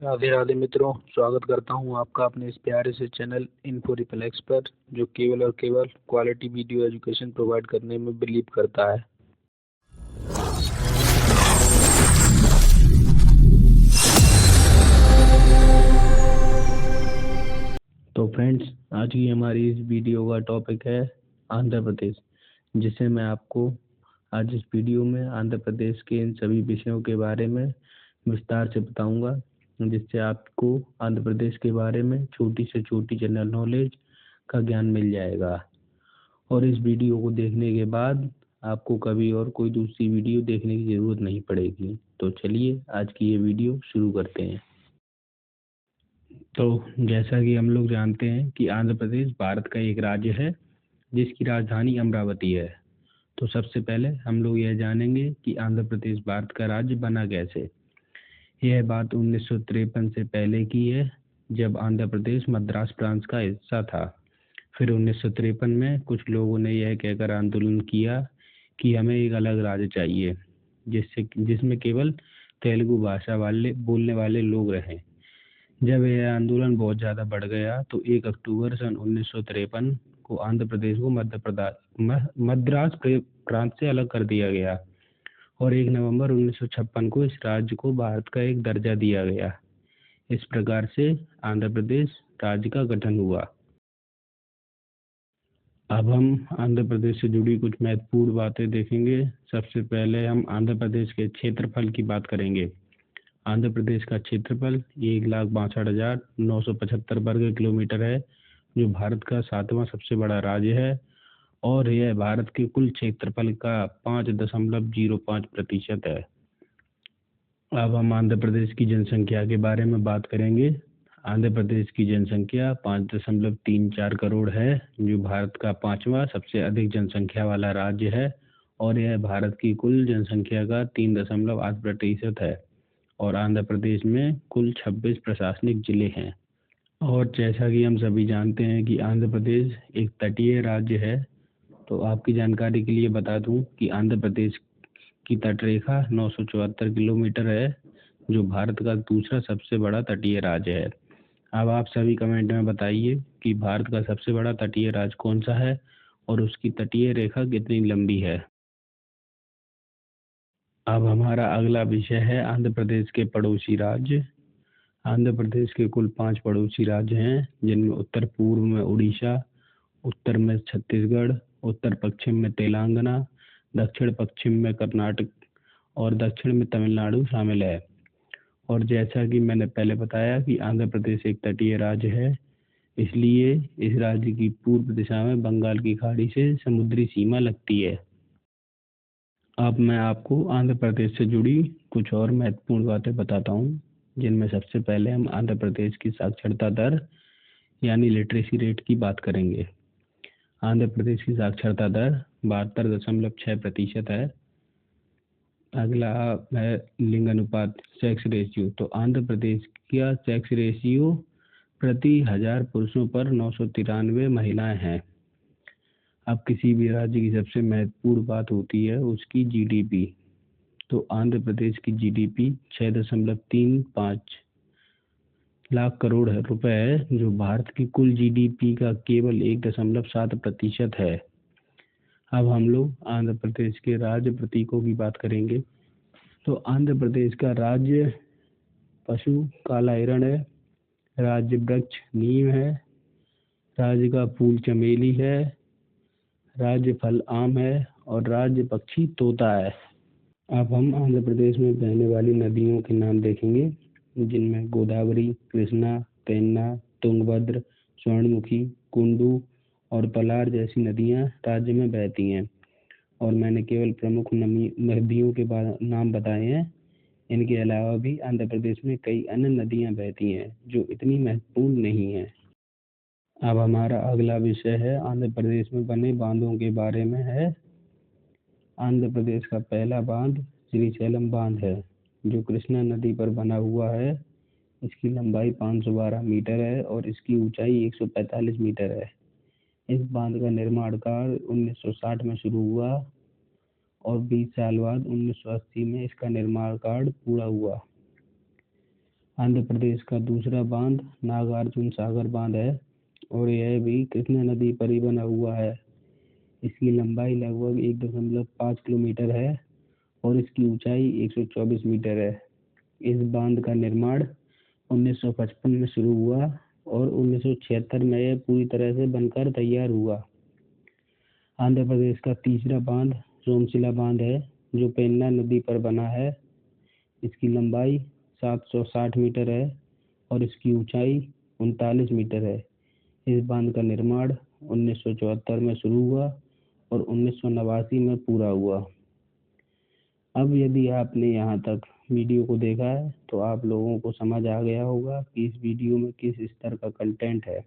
राधे राधे मित्रों, स्वागत करता हूं आपका अपने इस प्यारे से चैनल इन्फो रिपल एक्स पर, जो केवल और केवल क्वालिटी वीडियो एजुकेशन प्रोवाइड करने में बिलीव करता है। तो फ्रेंड्स, आज की हमारी इस वीडियो का टॉपिक है आंध्र प्रदेश, जिसे मैं आपको आज इस वीडियो में आंध्र प्रदेश के इन सभी विषयों के बारे में विस्तार से बताऊंगा, जिससे आपको आंध्र प्रदेश के बारे में छोटी से छोटी जनरल नॉलेज का ज्ञान मिल जाएगा। और इस वीडियो को देखने के बाद आपको कभी और कोई दूसरी वीडियो देखने की ज़रूरत नहीं पड़ेगी। तो चलिए आज की ये वीडियो शुरू करते हैं। तो जैसा कि हम लोग जानते हैं कि आंध्र प्रदेश भारत का एक राज्य है जिसकी राजधानी अमरावती है। तो सबसे पहले हम लोग यह जानेंगे कि आंध्र प्रदेश भारत का राज्य बना कैसे। यह बात 1953 से पहले की है, जब आंध्र प्रदेश मद्रास प्रांत का हिस्सा था। फिर 1953 में कुछ लोगों ने यह कहकर आंदोलन किया कि हमें एक अलग राज्य चाहिए जिसमें केवल तेलुगु भाषा वाले बोलने वाले लोग रहें। जब यह आंदोलन बहुत ज़्यादा बढ़ गया तो 1 अक्टूबर सन 1953 को आंध्र प्रदेश को मद्रास प्रांत से अलग कर दिया गया और 1 नवंबर 1956 को इस राज्य को भारत का एक दर्जा दिया गया। इस प्रकार से आंध्र प्रदेश राज्य का गठन हुआ। अब हम आंध्र प्रदेश से जुड़ी कुछ महत्वपूर्ण बातें देखेंगे। सबसे पहले हम आंध्र प्रदेश के क्षेत्रफल की बात करेंगे। आंध्र प्रदेश का क्षेत्रफल 1,62,975 वर्ग किलोमीटर है, जो भारत का 7वां सबसे बड़ा राज्य है और यह भारत के कुल क्षेत्रफल का 5.05% है। अब हम आंध्र प्रदेश की जनसंख्या के बारे में बात करेंगे। आंध्र प्रदेश की जनसंख्या 5.34 करोड़ है, जो भारत का 5वां सबसे अधिक जनसंख्या वाला राज्य है और यह भारत की कुल जनसंख्या का 3.8% है। और आंध्र प्रदेश में कुल 26 प्रशासनिक जिले हैं। और जैसा कि हम सभी जानते हैं कि आंध्र प्रदेश एक तटीय राज्य है, तो आपकी जानकारी के लिए बता दूं कि आंध्र प्रदेश की तटरेखा 974 किलोमीटर है, जो भारत का दूसरा सबसे बड़ा तटीय राज्य है। अब आप सभी कमेंट में बताइए कि भारत का सबसे बड़ा तटीय राज्य कौन सा है और उसकी तटीय रेखा कितनी लंबी है। अब हमारा अगला विषय है आंध्र प्रदेश के पड़ोसी राज्य। आंध्र प्रदेश के कुल 5 पड़ोसी राज्य हैं, जिनमें उत्तर पूर्व में उड़ीसा, उत्तर में छत्तीसगढ़, उत्तर पश्चिम में तेलंगाना, दक्षिण पश्चिम में कर्नाटक और दक्षिण में तमिलनाडु शामिल है। और जैसा कि मैंने पहले बताया कि आंध्र प्रदेश एक तटीय राज्य है, इसलिए इस राज्य की पूर्व दिशा में बंगाल की खाड़ी से समुद्री सीमा लगती है। अब मैं आपको आंध्र प्रदेश से जुड़ी कुछ और महत्वपूर्ण बातें बताता हूँ, जिनमें सबसे पहले हम आंध्र प्रदेश की साक्षरता दर यानी लिटरेसी रेट की बात करेंगे। आंध्र प्रदेश की साक्षरता दर 72.6% है। अगला है लिंग अनुपात, सेक्स रेशियो। तो आंध्र प्रदेश का सेक्स रेशियो प्रति 1000 पुरुषों पर 993 महिलाएं हैं। अब किसी भी राज्य की सबसे महत्वपूर्ण बात होती है उसकी जीडीपी। तो आंध्र प्रदेश की जीडीपी 6.35 लाख करोड़ रुपए है, जो भारत की कुल जीडीपी का केवल 1.7% है। अब हम लोग आंध्र प्रदेश के राज्य प्रतीकों की बात करेंगे। तो आंध्र प्रदेश का राज्य पशु काला हिरण है, राज्य वृक्ष नीम है, राज्य का फूल चमेली है, राज्य फल आम है और राज्य पक्षी तोता है। अब हम आंध्र प्रदेश में बहने वाली नदियों के नाम देखेंगे, जिनमें गोदावरी, कृष्णा, पेन्ना, तुंगभद्र, स्वर्णमुखी, कुंडू और पलार जैसी नदियां राज्य में बहती हैं। और मैंने केवल प्रमुख नदियों के नाम बताए हैं। इनके अलावा भी आंध्र प्रदेश में कई अन्य नदियां बहती हैं जो इतनी महत्वपूर्ण नहीं हैं। अब हमारा अगला विषय है आंध्र प्रदेश में बने बांधों के बारे में है। आंध्र प्रदेश का पहला बांध श्रीशैलम बांध है, जो कृष्णा नदी पर बना हुआ है। इसकी लंबाई 512 मीटर है और इसकी ऊंचाई 145 मीटर है। इस बांध का निर्माण कार्य 1960 में शुरू हुआ और 20 साल बाद 1980 में इसका निर्माण कार्य पूरा हुआ। आंध्र प्रदेश का दूसरा बांध नागार्जुन सागर बांध है और यह भी कृष्णा नदी पर ही बना हुआ है। इसकी लंबाई लगभग 1.5 किलोमीटर है और इसकी ऊंचाई 124 मीटर है। इस बांध का निर्माण 1955 में शुरू हुआ और 1976 में यह पूरी तरह से बनकर तैयार हुआ। आंध्र प्रदेश का तीसरा बांध सोमशिला बांध है जो पेन्ना नदी पर बना है। इसकी लंबाई 760 मीटर है और इसकी ऊंचाई 39 मीटर है। इस बांध का निर्माण 1974 में शुरू हुआ और 1989 में पूरा हुआ। अब यदि आपने यहाँ तक वीडियो को देखा है तो आप लोगों को समझ आ गया होगा कि इस वीडियो में किस स्तर का कंटेंट है।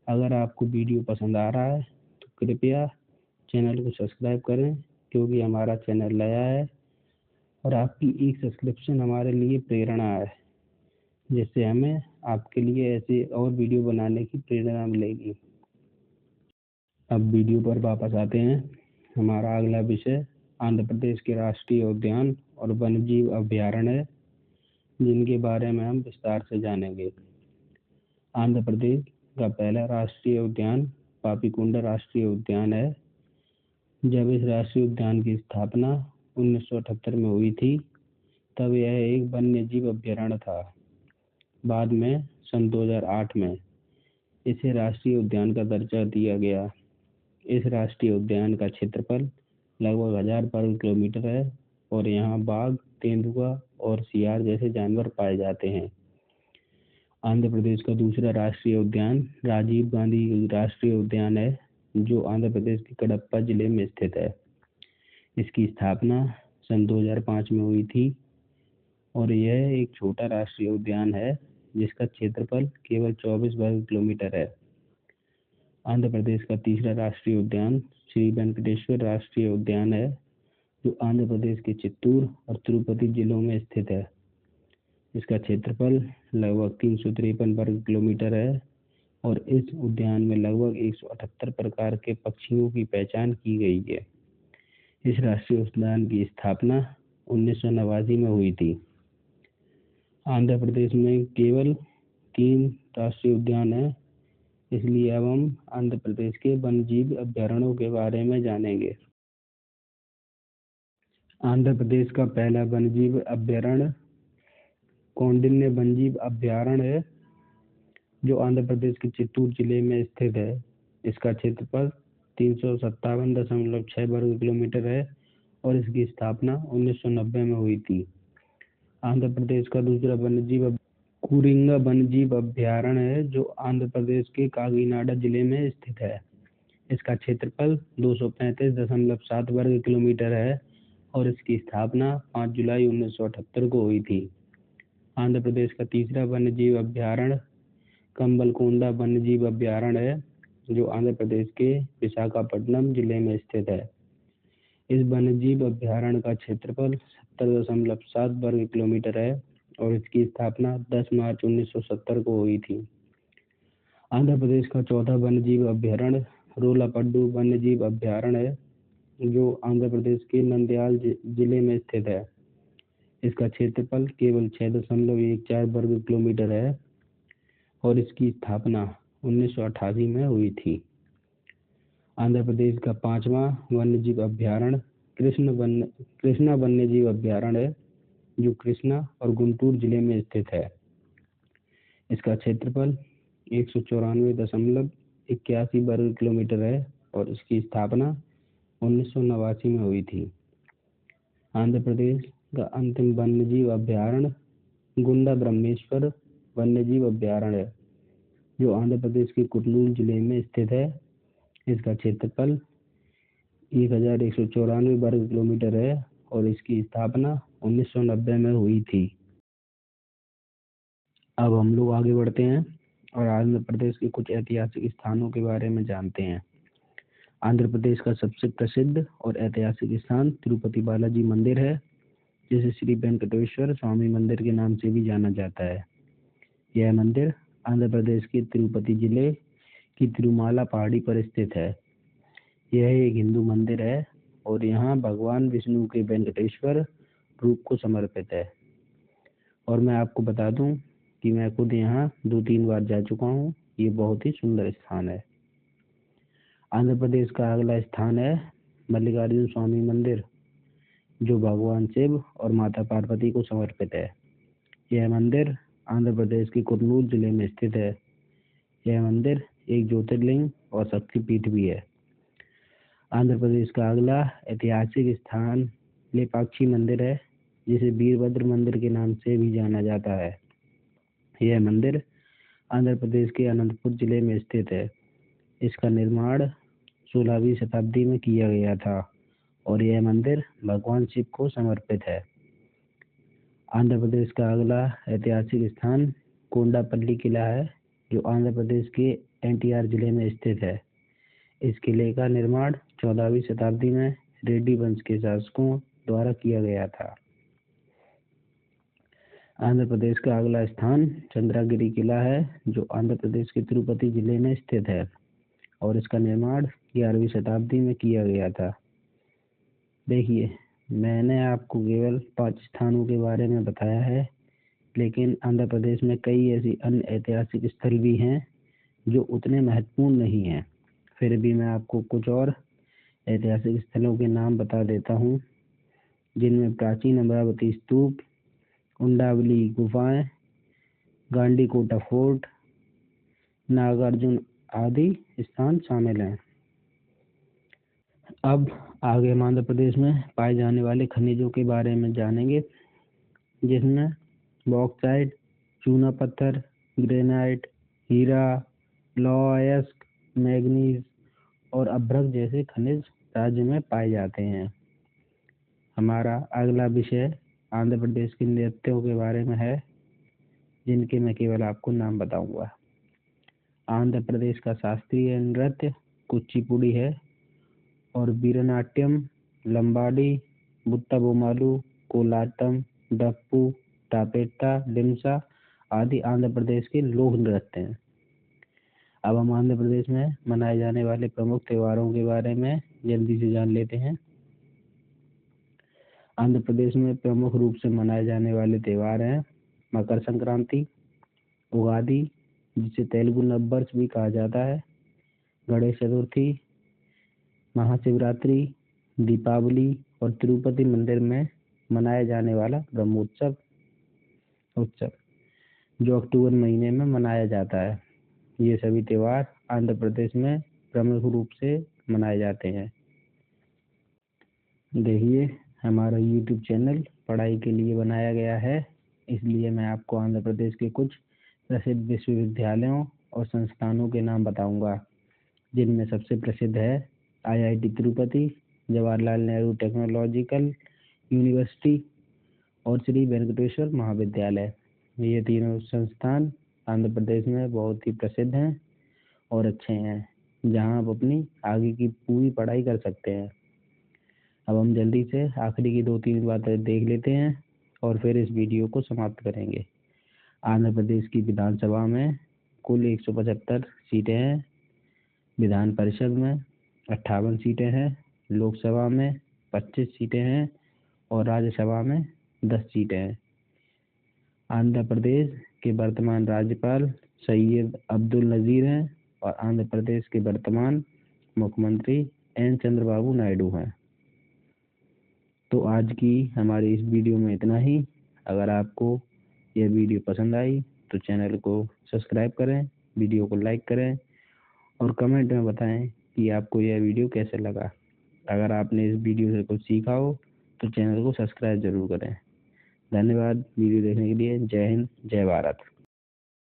अगर आपको वीडियो पसंद आ रहा है तो कृपया चैनल को सब्सक्राइब करें क्योंकि हमारा चैनल नया है और आपकी एक सब्सक्रिप्शन हमारे लिए प्रेरणा है, जिससे हमें आपके लिए ऐसे और वीडियो बनाने की प्रेरणा मिलेगी। अब वीडियो पर वापस आते हैं। हमारा अगला विषय आंध्र प्रदेश के राष्ट्रीय उद्यान और वन्यजीव अभयारण्य है, जिनके बारे में हम विस्तार से जानेंगे। आंध्र प्रदेश का पहला राष्ट्रीय उद्यान पापीकोंडा राष्ट्रीय उद्यान है। जब इस राष्ट्रीय उद्यान की स्थापना 1978 में हुई थी, तब यह एक वन्यजीव अभयारण्य था। बाद में सन 2008 में इसे राष्ट्रीय उद्यान का दर्जा दिया गया। इस राष्ट्रीय उद्यान का क्षेत्रफल लगभग 1000 वर्ग किलोमीटर है और यहाँ बाघ, तेंदुआ और सियार जैसे जानवर पाए जाते हैं। आंध्र प्रदेश का दूसरा राष्ट्रीय उद्यान राजीव गांधी राष्ट्रीय उद्यान है, जो आंध्र प्रदेश के कडप्पा जिले में स्थित है। इसकी स्थापना सन 2005 में हुई थी और यह एक छोटा राष्ट्रीय उद्यान है जिसका क्षेत्रफल केवल 24 वर्ग किलोमीटर है। आंध्र प्रदेश का तीसरा राष्ट्रीय उद्यान श्री वेंकटेश्वर राष्ट्रीय उद्यान है, जो आंध्र प्रदेश के चित्तूर और तिरुपति जिलों में स्थित है। इसका क्षेत्रफल लगभग 353 वर्ग किलोमीटर है और इस उद्यान में लगभग 178 प्रकार के पक्षियों की पहचान की गई है। इस राष्ट्रीय उद्यान की स्थापना 1989 में हुई थी। आंध्र प्रदेश में केवल 3 राष्ट्रीय उद्यान हैं, इसलिए अब हम आंध्र प्रदेश के वन्यजीव अभयारण्यों के बारे में जानेंगे। आंध्र प्रदेश का पहला वन्यजीव अभयारण्य कौंडिन्य वन्यजीव अभयारण्य है, जो आंध्र प्रदेश के चित्तूर जिले में स्थित है। इसका क्षेत्रफल 357.6 वर्ग किलोमीटर है और इसकी स्थापना 1990 में हुई थी। आंध्र प्रदेश का दूसरा वन्यजीव कुरिंगा वन्यजीव अभयारण्य है, जो आंध्र प्रदेश के काकीनाडा जिले में स्थित है। इसका क्षेत्रफल 235.7 वर्ग किलोमीटर है और इसकी स्थापना 5 जुलाई 1978 को हुई थी। आंध्र प्रदेश का तीसरा वन्यजीव अभयारण्य कंबलकोंडा वन्यजीव अभयारण्य है, जो आंध्र प्रदेश के विशाखापट्टनम जिले में स्थित है। इस वन्यजीव अभयारण्य का क्षेत्रफल 70.7 वर्ग किलोमीटर है और इसकी स्थापना 10 मार्च 1970 को हुई थी। आंध्र प्रदेश का चौथा वन्यजीव अभयारण्य रोलापड्डू वन्यजीव अभयारण्य है, जो आंध्र प्रदेश के नंदयाल जिले में स्थित है। इसका क्षेत्रफल केवल 6.14 वर्ग किलोमीटर है और इसकी स्थापना 1988 में हुई थी। आंध्र प्रदेश का पांचवा वन्यजीव अभयारण्य कृष्णा वन्यजीव अभयारण्य है, जो कृष्णा और गुंटूर जिले में स्थित है। इसका क्षेत्रफल 194.81 वर्ग किलोमीटर है और इसकी स्थापना 1989 में हुई थी। आंध्र प्रदेश का अंतिम वन्यजीव अभयारण्य गुंडा ब्रह्मेश्वर वन्यजीव अभयारण्य है, जो आंध्र प्रदेश के कुर्नूल जिले में स्थित है। इसका क्षेत्रफल 1194 वर्ग किलोमीटर है और इसकी स्थापना 1990 में हुई थी। अब हम लोग आगे बढ़ते हैं और आंध्र प्रदेश के कुछ ऐतिहासिक स्थानों के बारे में जानते हैं। आंध्र प्रदेश का सबसे प्रसिद्ध और ऐतिहासिक स्थान तिरुपति बालाजी मंदिर है, जिसे श्री वेंकटेश्वर स्वामी मंदिर के नाम से भी जाना जाता है। यह मंदिर आंध्र प्रदेश के तिरुपति जिले की तिरुमाला पहाड़ी पर स्थित है। यह एक हिंदू मंदिर है और यहाँ भगवान विष्णु के वेंकटेश्वर रूप को समर्पित है और मैं आपको बता दूं कि मैं खुद यहाँ 2-3 बार जा चुका हूँ। ये बहुत ही सुंदर स्थान है। आंध्र प्रदेश का अगला स्थान है मल्लिकार्जुन स्वामी मंदिर, जो भगवान शिव और माता पार्वती को समर्पित है। यह मंदिर आंध्र प्रदेश के कुर्नूल जिले में स्थित है। यह मंदिर एक ज्योतिर्लिंग और शक्तिपीठ भी है। आंध्र प्रदेश का अगला ऐतिहासिक स्थान लेपाक्षी मंदिर है, जिसे वीरभद्र मंदिर के नाम से भी जाना जाता है। यह मंदिर आंध्र प्रदेश के अनंतपुर जिले में स्थित है। इसका निर्माण 16वीं शताब्दी में किया गया था और यह मंदिर भगवान शिव को समर्पित है। आंध्र प्रदेश का अगला ऐतिहासिक स्थान कोंडापल्ली किला है, जो आंध्र प्रदेश के एनटीआर जिले में स्थित है। इस किले का निर्माण 14वीं शताब्दी में रेड्डी वंश के शासकों द्वारा किया गया था। आंध्र प्रदेश का अगला स्थान चंद्रगिरी किला है, जो आंध्र प्रदेश के तिरुपति जिले में स्थित है और इसका निर्माण 11वीं शताब्दी में किया गया था। देखिए, मैंने आपको केवल 5 स्थानों के बारे में बताया है, लेकिन आंध्र प्रदेश में कई ऐसी अन्य ऐतिहासिक स्थल भी हैं जो उतने महत्वपूर्ण नहीं हैं। फिर भी मैं आपको कुछ और ऐतिहासिक स्थलों के नाम बता देता हूँ, जिनमें प्राचीन अमरावती स्तूप, उंडावली गुफाएं, गांडीकोटा फोर्ट, नागार्जुन आदि स्थान शामिल हैं। अब आगे हम आंध्र प्रदेश में पाए जाने वाले खनिजों के बारे में जानेंगे, जिसमें बॉक्साइट, चूना पत्थर, ग्रेनाइट, हीरा, लौह अयस्क, मैग्नीज और अभ्रक जैसे खनिज राज्य में पाए जाते हैं। हमारा अगला विषय आंध्र प्रदेश के नृत्यों के बारे में है, जिनके मैं केवल आपको नाम बताऊंगा। आंध्र प्रदेश का शास्त्रीय नृत्य कुचिपुड़ी है और वीरनाट्यम, लंबाडी, बुट्टा बोमालू, कोलाटम, डप्पू, टापेटा, लिम्सा आदि आंध्र प्रदेश के लोक नृत्य हैं। अब हम आंध्र प्रदेश में मनाए जाने वाले प्रमुख त्योहारों के बारे में जल्दी से जान लेते हैं। आंध्र प्रदेश में प्रमुख रूप से मनाए जाने वाले त्योहार हैं मकर संक्रांति, उगादि जिसे तेलुगु नववर्ष भी कहा जाता है, गणेश चतुर्थी, महाशिवरात्रि, दीपावली और तिरुपति मंदिर में मनाया जाने वाला ब्रह्मोत्सव उत्सव, जो अक्टूबर महीने में मनाया जाता है। ये सभी त्योहार आंध्र प्रदेश में प्रमुख रूप से मनाए जाते हैं। देखिए, हमारा YouTube चैनल पढ़ाई के लिए बनाया गया है, इसलिए मैं आपको आंध्र प्रदेश के कुछ प्रसिद्ध विश्वविद्यालयों और संस्थानों के नाम बताऊंगा, जिनमें सबसे प्रसिद्ध है IIT Tirupati, Jawaharlal Nehru technological university और श्री वेंकटेश्वर महाविद्यालय। ये तीनों संस्थान आंध्र प्रदेश में बहुत ही प्रसिद्ध हैं और अच्छे हैं, जहां आप अपनी आगे की पूरी पढ़ाई कर सकते हैं। अब हम जल्दी से आखिरी की 2-3 बातें देख लेते हैं और फिर इस वीडियो को समाप्त करेंगे। आंध्र प्रदेश की विधानसभा में कुल 175 सीटें हैं, विधान परिषद में 58 सीटें हैं, लोकसभा में 25 सीटें हैं और राज्यसभा में 10 सीटें हैं। आंध्र प्रदेश के वर्तमान राज्यपाल सैयद अब्दुल नज़ीर हैं और आंध्र प्रदेश के वर्तमान मुख्यमंत्री एन चंद्रबाबू नायडू हैं। तो आज की हमारी इस वीडियो में इतना ही। अगर आपको यह वीडियो पसंद आई तो चैनल को सब्सक्राइब करें, वीडियो को लाइक करें और कमेंट में बताएं कि आपको यह वीडियो कैसे लगा। अगर आपने इस वीडियो से कुछ सीखा हो तो चैनल को सब्सक्राइब जरूर करें। धन्यवाद वीडियो देखने के लिए। जय हिंद, जय भारत।